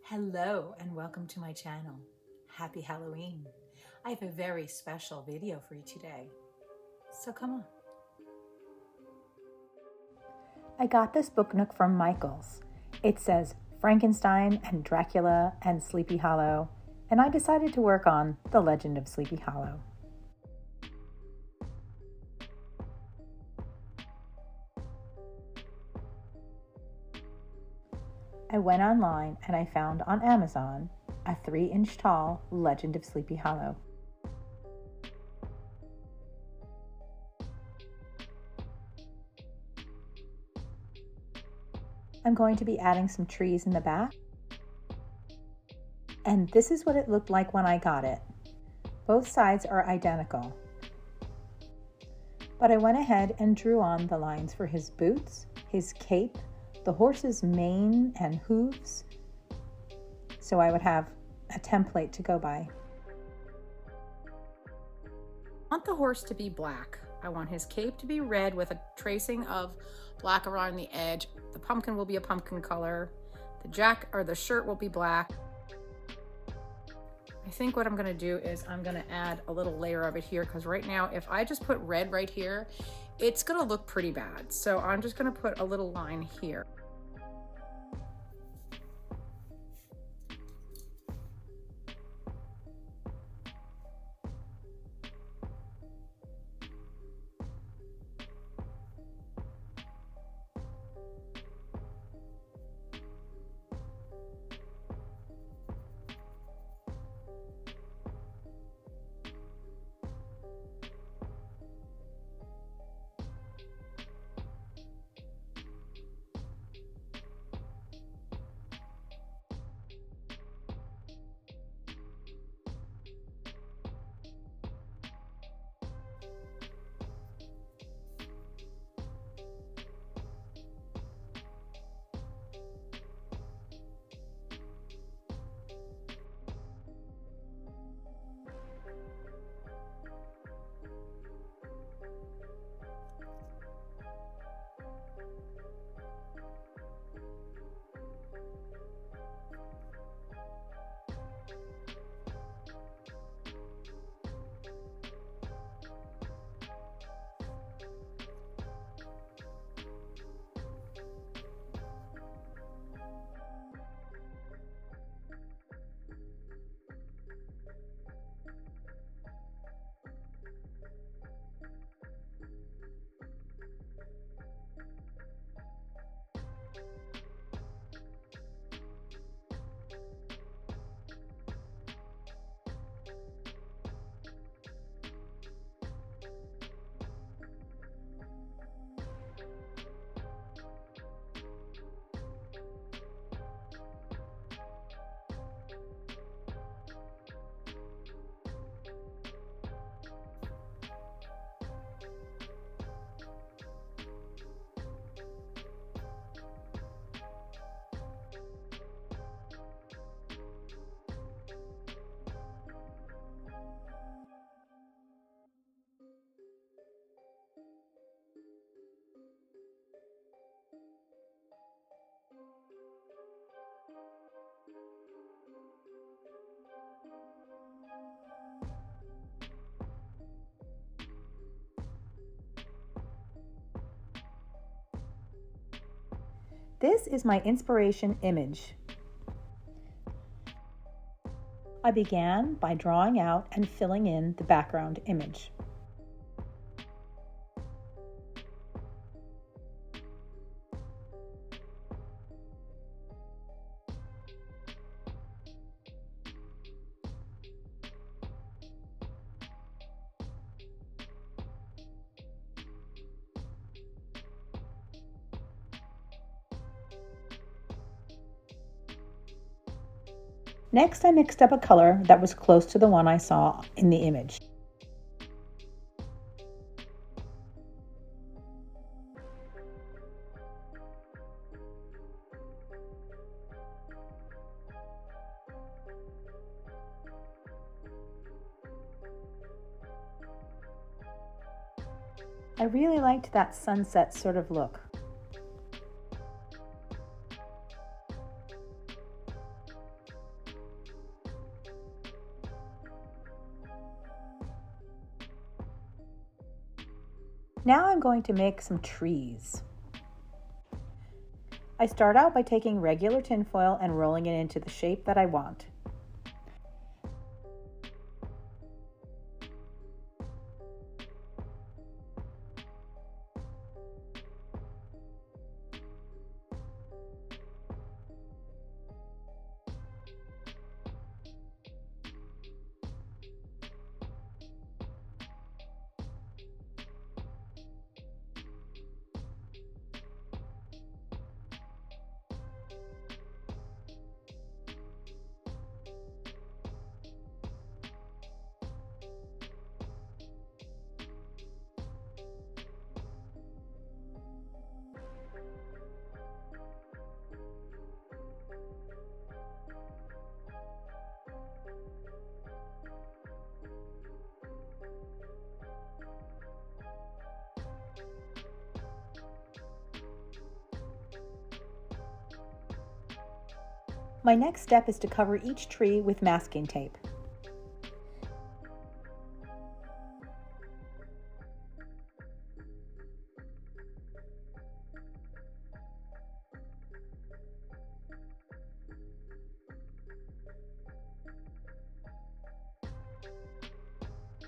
Hello and welcome to my channel. Happy Halloween. I have a very special video for you today. So come on. I got this book nook from Michaels. It says Frankenstein and Dracula and Sleepy Hollow, and I decided to work on The Legend of Sleepy Hollow. I went online and I found on Amazon a 3-inch tall Legend of Sleepy Hollow. I'm going to be adding some trees in the back. And this is what it looked like when I got it. Both sides are identical. But I went ahead and drew on the lines for his boots, his cape, the horse's mane and hooves, so I would have a template to go by. I want the horse to be black. I want his cape to be red with a tracing of black around the edge. The pumpkin will be a pumpkin color. The shirt will be black. I think what I'm gonna do is I'm gonna add a little layer of it here, because right now, if I just put red right here, it's gonna look pretty bad. So I'm just gonna put a little line here. This is my inspiration image. I began by drawing out and filling in the background image. Next, I mixed up a color that was close to the one I saw in the image. I really liked that sunset sort of look. Now I'm going to make some trees. I start out by taking regular tinfoil and rolling it into the shape that I want. My next step is to cover each tree with masking tape.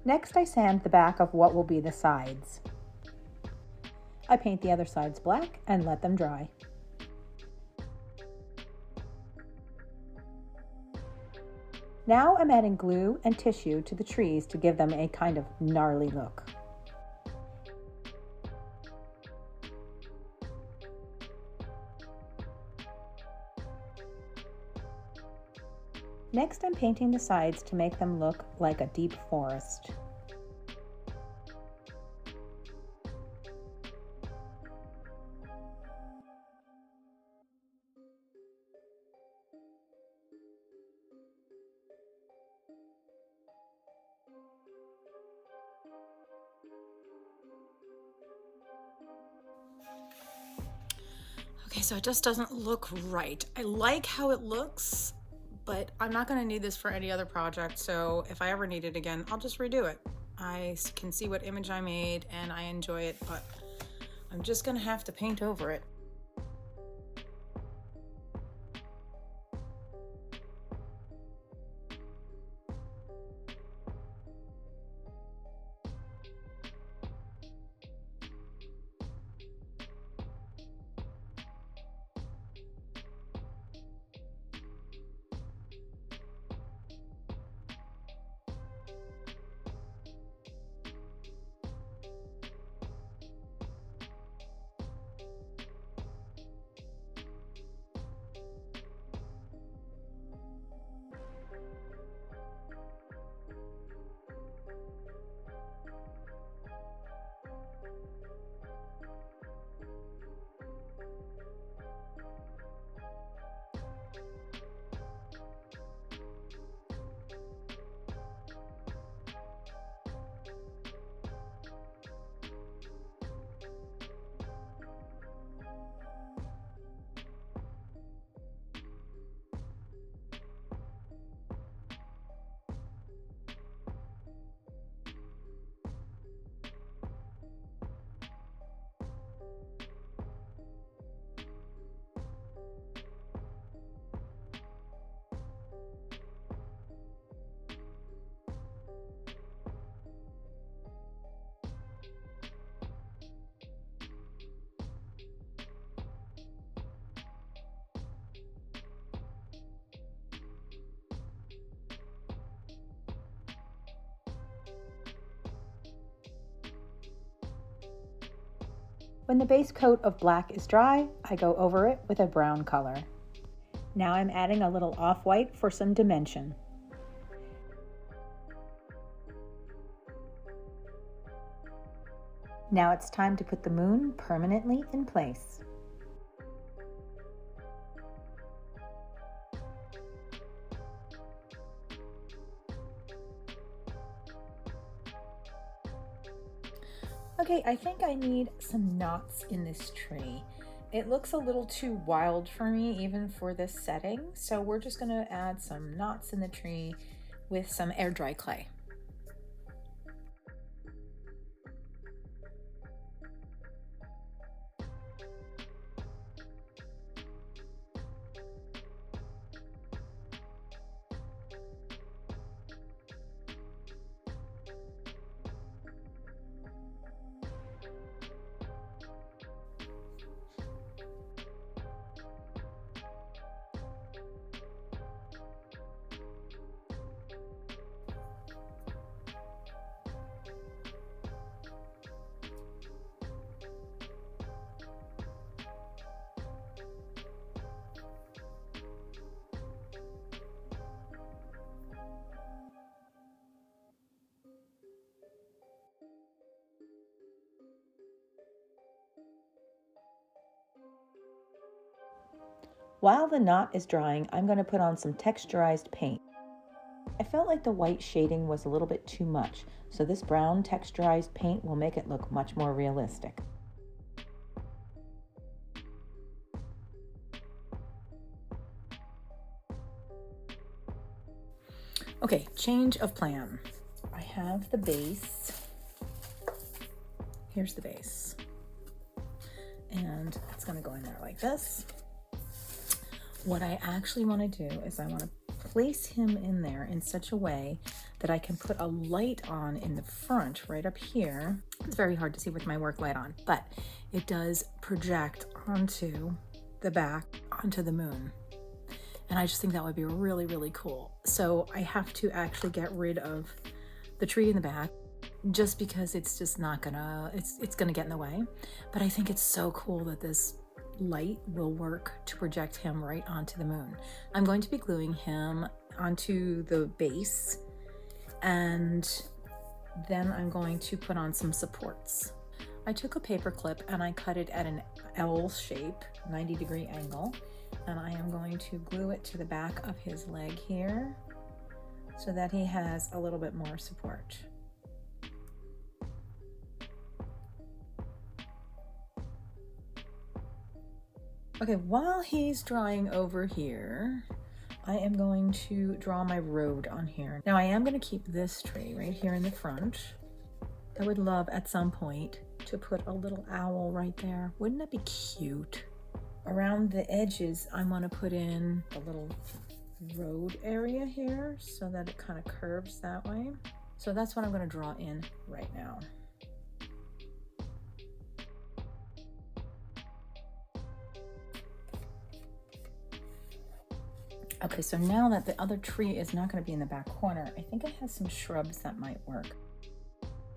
Next, I sand the back of what will be the sides. I paint the other sides black and let them dry. Now I'm adding glue and tissue to the trees to give them a kind of gnarly look. Next, I'm painting the sides to make them look like a deep forest. Okay, so it just doesn't look right. I like how it looks, but I'm not gonna need this for any other project, so if I ever need it again, I'll just redo it. I can see what image I made and I enjoy it, but I'm just gonna have to paint over it. When the base coat of black is dry, I go over it with a brown color. Now I'm adding a little off-white for some dimension. Now it's time to put the moon permanently in place. Okay, I think I need some knots in this tree. It looks a little too wild for me, even for this setting, so we're just gonna add some knots in the tree with some air dry clay. While the knot is drying, I'm going to put on some texturized paint. I felt like the white shading was a little bit too much, so this brown texturized paint will make it look much more realistic. Okay, change of plan. I have the base. Here's the base. And it's gonna go in there like this. What I actually wanna do is I wanna place him in there in such a way that I can put a light on in the front, right up here. It's very hard to see with my work light on, but it does project onto the back, onto the moon. And I just think that would be really, really cool. So I have to actually get rid of the tree in the back just because it's just not gonna, it's gonna get in the way. But I think it's so cool that this light will work to project him right onto the moon. I'm going to be gluing him onto the base, and then I'm going to put on some supports. I took a paper clip and I cut it at an L shape, 90-degree angle. And I am going to glue it to the back of his leg here so that he has a little bit more support. Okay, while he's drying over here, I am going to draw my road on here. Now I am going to keep this tree right here in the front. I would love at some point to put a little owl right there. Wouldn't that be cute? Around the edges, I want to put in a little road area here so that it kind of curves that way. So that's what I'm going to draw in right now. Okay, so now that the other tree is not going to be in the back corner, I think I have some shrubs that might work.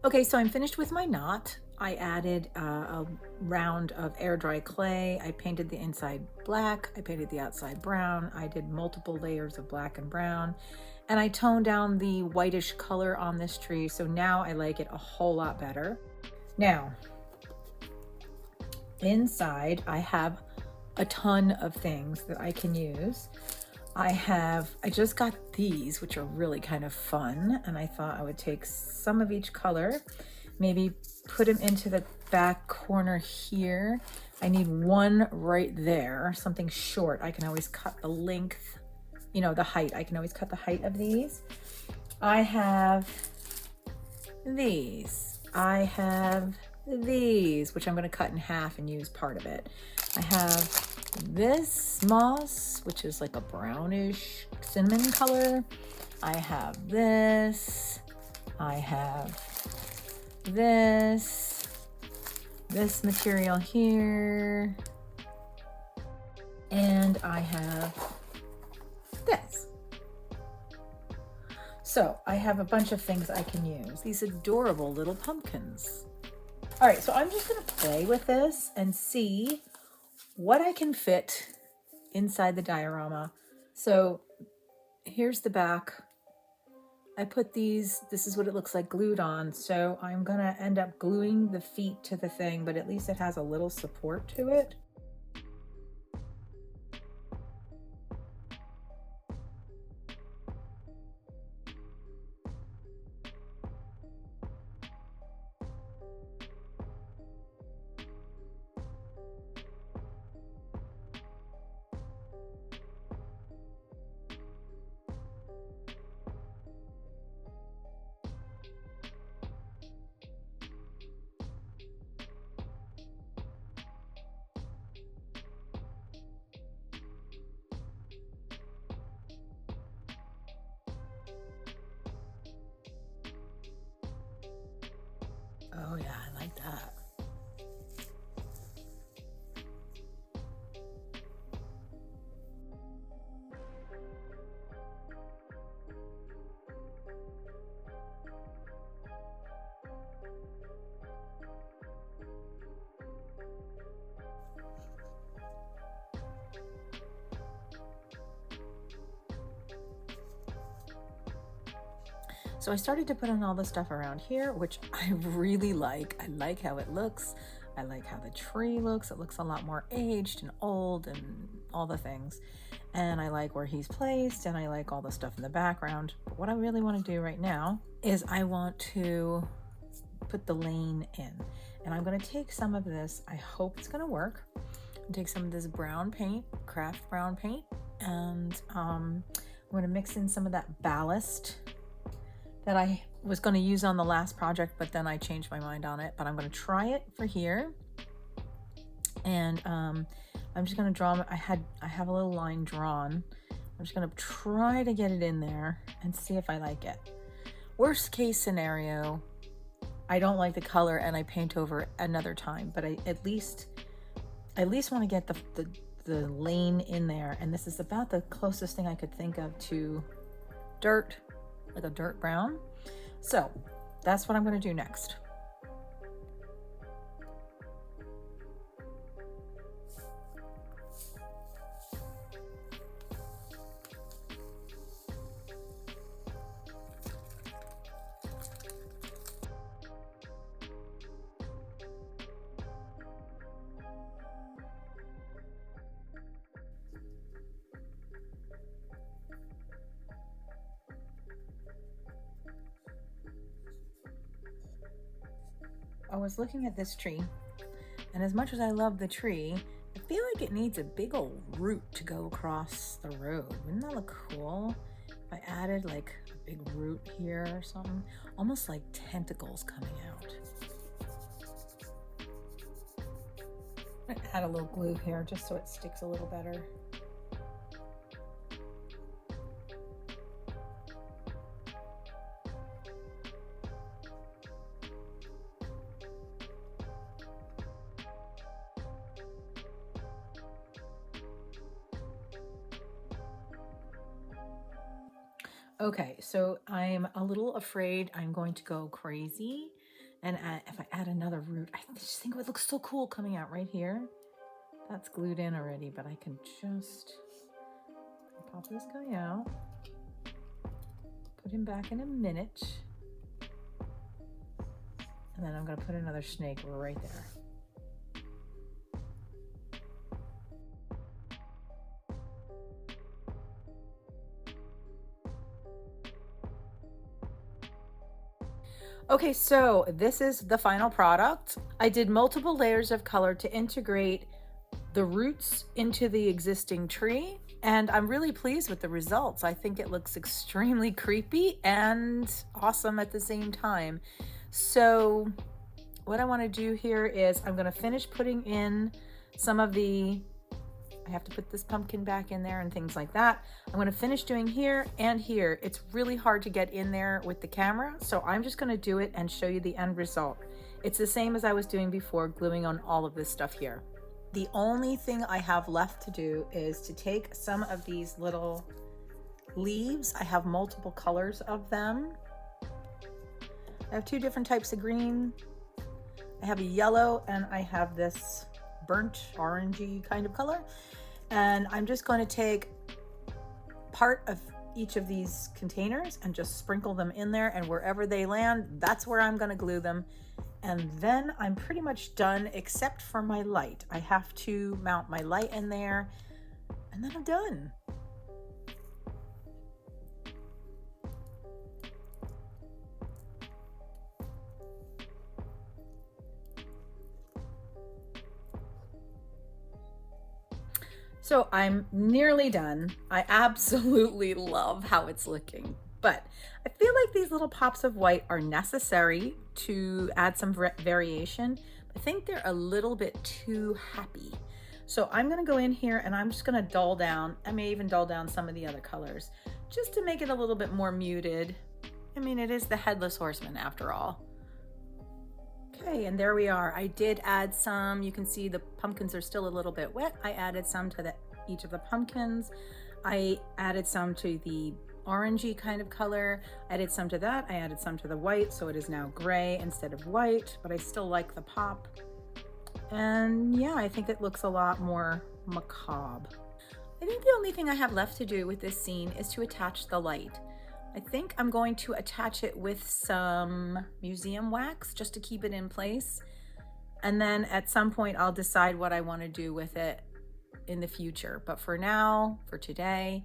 Okay, so I'm finished with my knot. I added a round of air dry clay. I painted the inside black. I painted the outside brown. I did multiple layers of black and brown. And I toned down the whitish color on this tree. So now I like it a whole lot better. Now, inside I have a ton of things that I can use. I just got these, which are really kind of fun, and I thought I would take some of each color, maybe put them into the back corner here. I need one right there, something short. I can always cut the length, you know, the height. I can always cut the height of these. I have these. I have these, which I'm going to cut in half and use part of it. I have this moss, which is like a brownish cinnamon color. I have this. I have this material here. And I have this. So I have a bunch of things I can use. These adorable little pumpkins. All right, so I'm just gonna play with this and see what I can fit inside the diorama. So here's the back. I put these, this is what it looks like glued on. So I'm gonna end up gluing the feet to the thing, but at least it has a little support to it. Oh yeah, I like that. So I started to put on all the stuff around here, which I really like. I like how it looks. I like how the tree looks. It looks a lot more aged and old and all the things. And I like where he's placed, and I like all the stuff in the background. But what I really want to do right now is I want to put the lane in. And I'm going to take some of this, I hope it's going to work. I'll take some of this brown paint, craft brown paint, and I'm going to mix in some of that ballast that I was going to use on the last project, but then I changed my mind on it. But I'm going to try it for here. And I'm just going to draw, I have a little line drawn. I'm just going to try to get it in there and see if I like it. Worst case scenario, I don't like the color and I paint over it another time, but I at least want to get the lane in there. And this is about the closest thing I could think of to dirt, like a dirt brown. So that's what I'm going to do next. I was looking at this tree, and as much as I love the tree, I feel like it needs a big old root to go across the road. Wouldn't that look cool if I added like a big root here or something? Almost like tentacles coming out. I'm gonna add a little glue here just so it sticks a little better. Okay, so I'm a little afraid I'm going to go crazy. And if I add another root, I just think it would look so cool coming out right here. That's glued in already, but I can just pop this guy out, put him back in a minute, and then I'm gonna put another snake right there. Okay, so this is the final product. I did multiple layers of color to integrate the roots into the existing tree, and I'm really pleased with the results. I think it looks extremely creepy and awesome at the same time. So what I want to do here is I'm going to finish putting in some of I have to put this pumpkin back in there and things like that. I'm going to finish doing here and here. It's really hard to get in there with the camera, so I'm just going to do it and show you the end result. It's the same as I was doing before, gluing on all of this stuff here. The only thing I have left to do is to take some of these little leaves. I have multiple colors of them. I have two different types of green. I have a yellow and I have this burnt orangey kind of color. And I'm just going to take part of each of these containers and just sprinkle them in there, and wherever they land, that's where I'm going to glue them. And then I'm pretty much done except for my light. I have to mount my light in there and then I'm done. So I'm nearly done. I absolutely love how it's looking, but I feel like these little pops of white are necessary to add some variation. I think they're a little bit too happy. So I'm gonna go in here and I'm just gonna dull down. I may even dull down some of the other colors just to make it a little bit more muted. I mean, it is the Headless Horseman after all. Okay, and there we are. I did add some. You can see the pumpkins are still a little bit wet. I added some to each of the pumpkins. I added some to the orangey kind of color. I added some to that. I added some to the white, so it is now gray instead of white, but I still like the pop. And yeah, I think it looks a lot more macabre. I think the only thing I have left to do with this scene is to attach the light. I think I'm going to attach it with some museum wax just to keep it in place. And then at some point I'll decide what I want to do with it in the future. But for now, for today,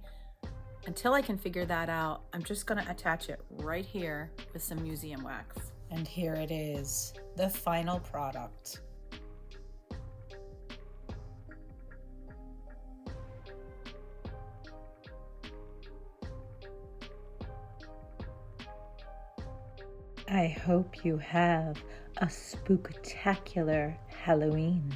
until I can figure that out, I'm just gonna attach it right here with some museum wax. And here it is, the final product. I hope you have a spooktacular Halloween.